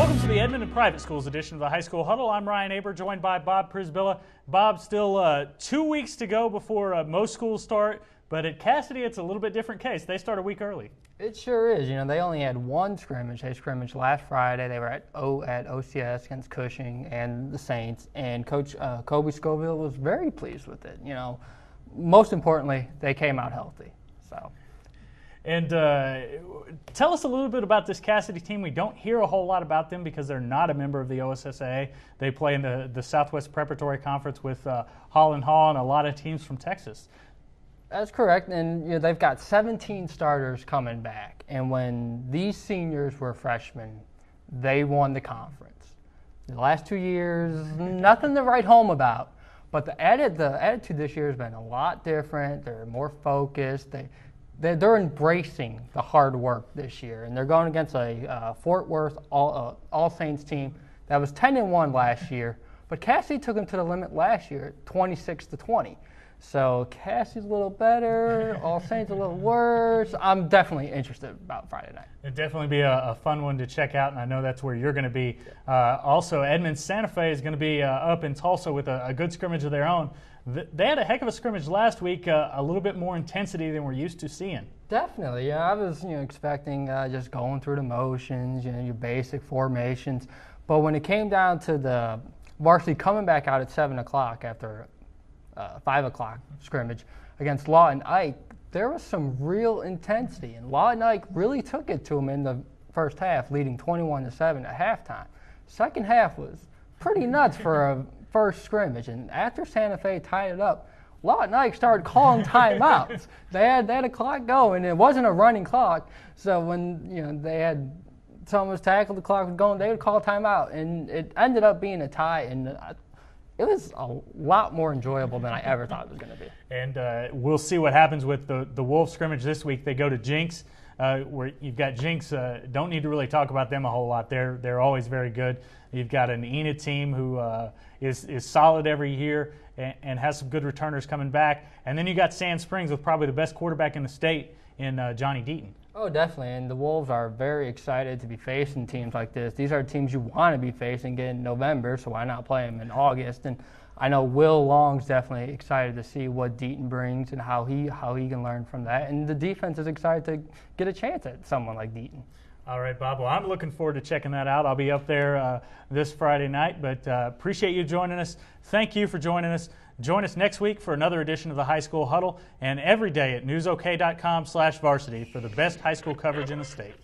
Welcome to the Edmond Private Schools edition of the High School Huddle. I'm Ryan Aber, joined by Bob Prisbilla. Bob, still 2 weeks to go before most schools start, but at Casady it's a little bit different case. They start a week early. It sure is. You know, they only had one scrimmage. They scrimmaged last Friday. They were at OCS against Cushing and the Saints, and Coach Kobe Scoville was very pleased with it. You know, most importantly, they came out healthy. So. And tell us a little bit about this Casady team. We don't hear a whole lot about them because they're not a member of the OSSAA. They play in the Southwest Preparatory Conference with Holland Hall and a lot of teams from Texas. That's correct, and you know, they've got 17 starters coming back. And when these seniors were freshmen, they won the conference. The last 2 years, nothing to write home about. But the attitude this year has been a lot different. They're more focused. They're embracing the hard work this year, and they're going against a Fort Worth All Saints team that was 10-1 last year. But Cassie took them to the limit last year, 26-20. So Cassie's a little better, All Saints a little worse. I'm definitely interested about Friday night. It'd definitely be a fun one to check out, and I know that's where you're going to be. Also, Edmond Santa Fe is going to be up in Tulsa with a good scrimmage of their own. They had a heck of a scrimmage last week, a little bit more intensity than we're used to seeing. Definitely, yeah. I was expecting just going through the motions, your basic formations. But when it came down to the varsity coming back out at 7 o'clock after 5 o'clock scrimmage against Lawton Ike, there was some real intensity. And Lawton Ike really took it to them in the first half, leading 21-7 at halftime. Second half was pretty nuts for a first scrimmage, and after Santa Fe tied it up, Lawton Ike started calling timeouts. They had a clock going, and it wasn't a running clock. So when they had someone was tackled, the clock was going, they would call timeout, and it ended up being a tie. And it was a lot more enjoyable than I ever thought it was going to be. And we'll see what happens with the Wolves scrimmage this week. They go to Jenks, where you've got Jenks. Don't need to really talk about them a whole lot. They're always very good. You've got an Enid team who is solid every year and has some good returners coming back. And then you got Sand Springs with probably the best quarterback in the state in Johnny Deaton. Oh, definitely. And the Wolves are very excited to be facing teams like this. These are teams you want to be facing in November, so why not play them in August? And I know Will Long's definitely excited to see what Deaton brings and how he can learn from that. And the defense is excited to get a chance at someone like Deaton. All right, Bob. Well, I'm looking forward to checking that out. I'll be up there this Friday night, but appreciate you joining us. Thank you for joining us. Join us next week for another edition of the High School Huddle, and every day at newsok.com/varsity for the best high school coverage in the state.